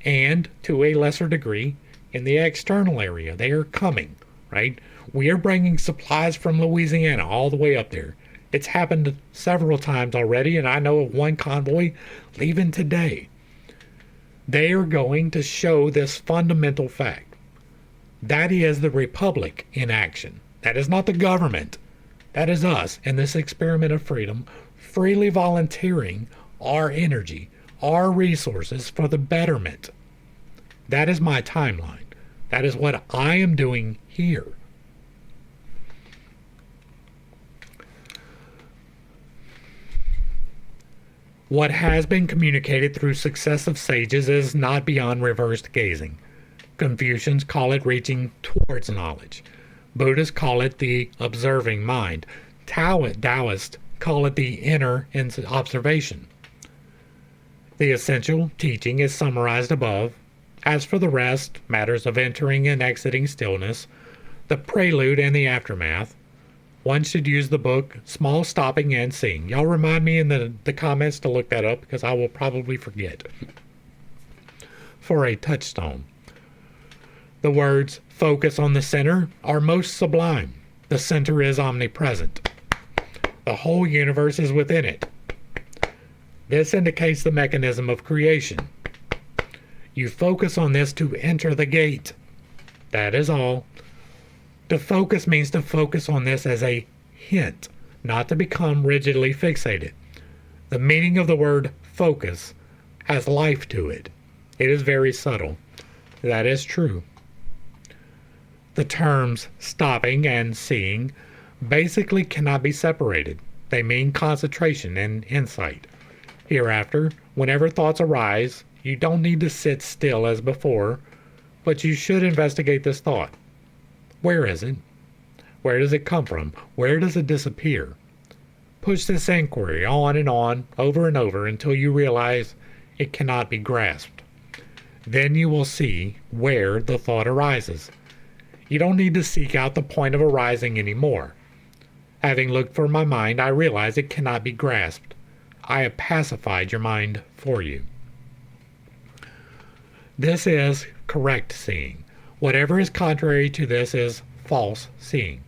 and to a lesser degree in the external area. They are coming, right? We are bringing supplies from Louisiana all the way up there. It's happened several times already, and I know of one convoy leaving today. They are going to show this fundamental fact. That is the Republic in action. That is not the government. That is us in this experiment of freedom, freely volunteering our energy, our resources for the betterment. That is my timeline. That is what I am doing here. What has been communicated through successive sages is not beyond reversed gazing. Confucians call it reaching towards knowledge. Buddhists call it the observing mind. Taoists call it the inner observation. The essential teaching is summarized above. As for the rest, matters of entering and exiting stillness, the prelude and the aftermath, one should use the book Small Stopping and Seeing. Y'all remind me in the comments to look that up because I will probably forget. For a touchstone. The words focus on the center are most sublime. The center is omnipresent. The whole universe is within it. This indicates the mechanism of creation. You focus on this to enter the gate. That is all. To focus means to focus on this as a hint, not to become rigidly fixated. The meaning of the word focus has life to it. It is very subtle. That is true. The terms stopping and seeing basically cannot be separated. They mean concentration and insight. Hereafter, whenever thoughts arise, you don't need to sit still as before, but you should investigate this thought. Where is it? Where does it come from? Where does it disappear? Push this inquiry on and on, over and over, until you realize it cannot be grasped. Then you will see where the thought arises. You don't need to seek out the point of arising anymore. Having looked for my mind, I realize it cannot be grasped. I have pacified your mind for you. This is correct seeing. Whatever is contrary to this is false seeing.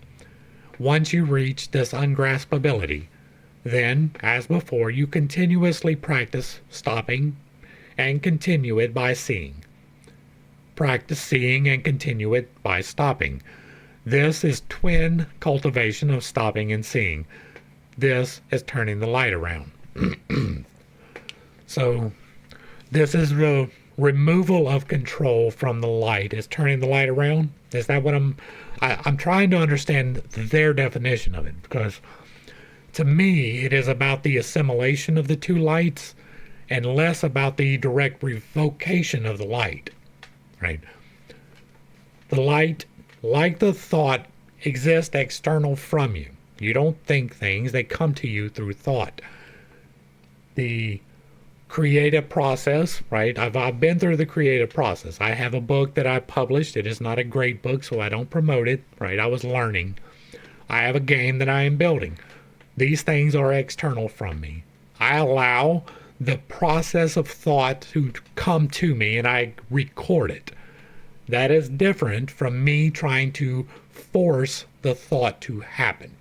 Once you reach this ungraspability, then, as before, you continuously practice stopping and continue it by seeing. Practice seeing and continue it by stopping. This is twin cultivation of stopping and seeing. This is turning the light around. So, this is the removal of control from the light. Is turning the light around? Is that what I'm trying to understand their definition of it, because to me it is about the assimilation of the two lights and less about the direct revocation of the light, right? The light, like the thought, exists external from you. You don't think things, they come to you through thought. The creative process, right? I've been through the creative process. I have a book that I published. It is not a great book, so I don't promote it, right? I was learning. I have a game that I am building. These things are external from me. I allow the process of thought to come to me and I record it. That is different from me trying to force the thought to happen.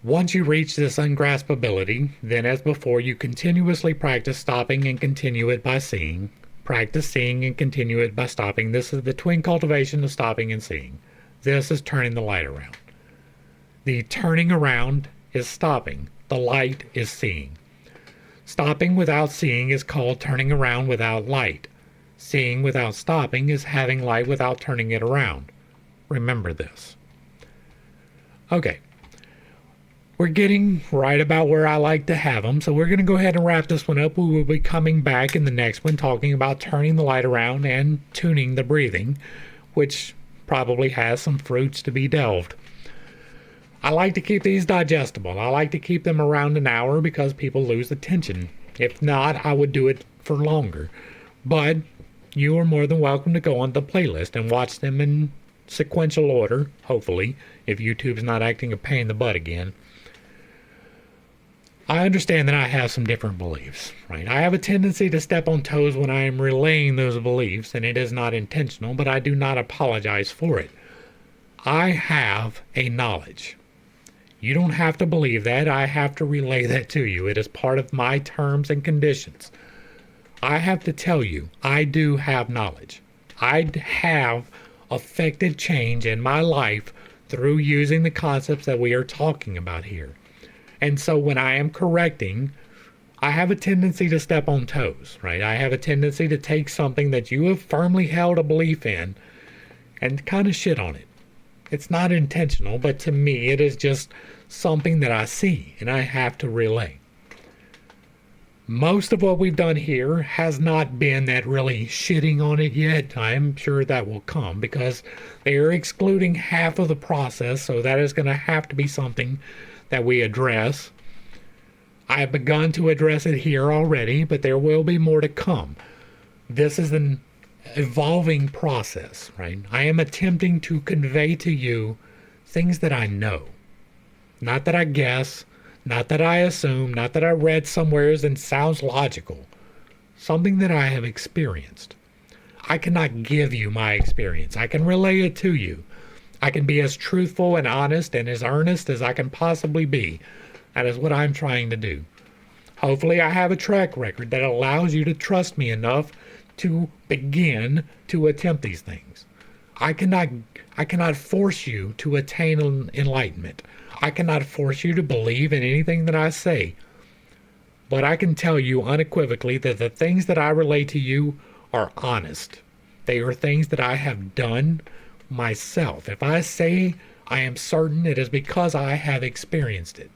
Once you reach this ungraspability, then as before, you continuously practice stopping and continue it by seeing. Practice seeing and continue it by stopping. This is the twin cultivation of stopping and seeing. This is turning the light around. The turning around is stopping. The light is seeing. Stopping without seeing is called turning around without light. Seeing without stopping is having light without turning it around. Remember this. Okay. We're getting right about where I like to have them, so we're going to go ahead and wrap this one up. We will be coming back in the next one talking about turning the light around and tuning the breathing, which probably has some fruits to be delved. I like to keep these digestible. I like to keep them around an hour because people lose attention. If not, I would do it for longer. But you are more than welcome to go on the playlist and watch them in sequential order, hopefully, if YouTube's not acting a pain in the butt again. I understand that I have some different beliefs, right? I have a tendency to step on toes when I am relaying those beliefs, and it is not intentional, but I do not apologize for it. I have a knowledge. You don't have to believe that. I have to relay that to you. It is part of my terms and conditions. I have to tell you, I do have knowledge. I have affected change in my life through using the concepts that we are talking about here. And so when I am correcting, I have a tendency to step on toes, right? I have a tendency to take something that you have firmly held a belief in and kind of shit on it. It's not intentional, but to me, it is just something that I see and I have to relay. Most of what we've done here has not been that really shitting on it yet. I'm sure that will come because they are excluding half of the process, so that is going to have to be something that we address. I have begun to address it here already, but there will be more to come. This is an evolving process, right? I am attempting to convey to you things that I know. Not that I guess, not that I assume, not that I read somewhere and sounds logical. Something that I have experienced. I cannot give you my experience. I can relay it to you. I can be as truthful and honest and as earnest as I can possibly be. That is what I'm trying to do. Hopefully I have a track record that allows you to trust me enough to begin to attempt these things. I cannot force you to attain enlightenment. I cannot force you to believe in anything that I say. But I can tell you unequivocally that the things that I relate to you are honest. They are things that I have done myself. If I say I am certain, it is because I have experienced it.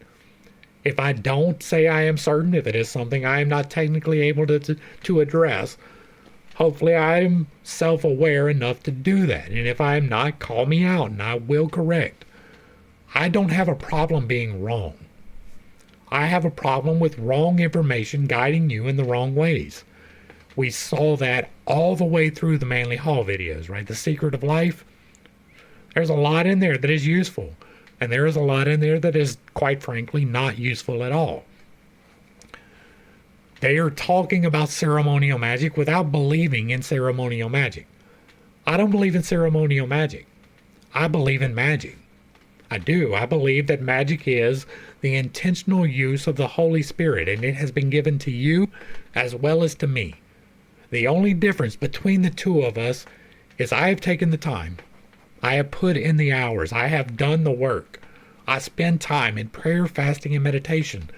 If I don't say I am certain, if it is something I am not technically able to address, hopefully I am self-aware enough to do that. And if I am not, call me out and I will correct. I don't have a problem being wrong. I have a problem with wrong information guiding you in the wrong ways. We saw that all the way through the Manly Hall videos, right? The Secret of Life. There's a lot in there that is useful. And there is a lot in there that is, quite frankly, not useful at all. They are talking about ceremonial magic without believing in ceremonial magic. I don't believe in ceremonial magic. I believe in magic. I do. I believe that magic is the intentional use of the Holy Spirit, and it has been given to you as well as to me. The only difference between the two of us is I have taken the time. I have put in the hours. I have done the work. I spend time in prayer, fasting, and meditation,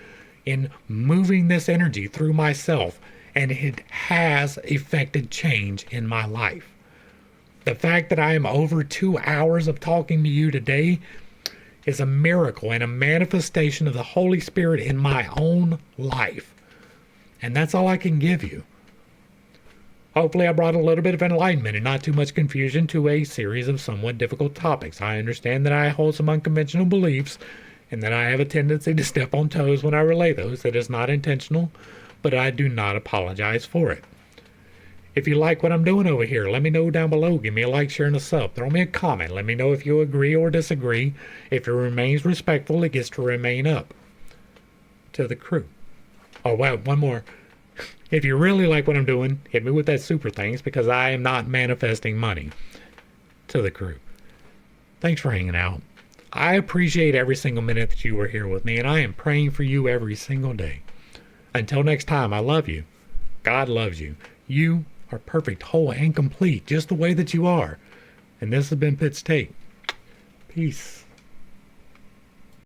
in moving this energy through myself, and it has effected change in my life. The fact that I am over 2 hours of talking to you today is a miracle and a manifestation of the Holy Spirit in my own life. And that's all I can give you. Hopefully I brought a little bit of enlightenment and not too much confusion to a series of somewhat difficult topics. I understand that I hold some unconventional beliefs and that I have a tendency to step on toes when I relay those. That is not intentional, but I do not apologize for it. If you like what I'm doing over here, let me know down below. Give me a like, share, and a sub. Throw me a comment. Let me know if you agree or disagree. If it remains respectful, it gets to remain up to the crew. Oh, wow, one more. If you really like what I'm doing, hit me with that super thanks because I am not manifesting money to the crew. Thanks for hanging out. I appreciate every single minute that you were here with me, and I am praying for you every single day. Until next time, I love you. God loves you. You are perfect, whole, and complete, just the way that you are. And this has been Pitt's Take. Peace.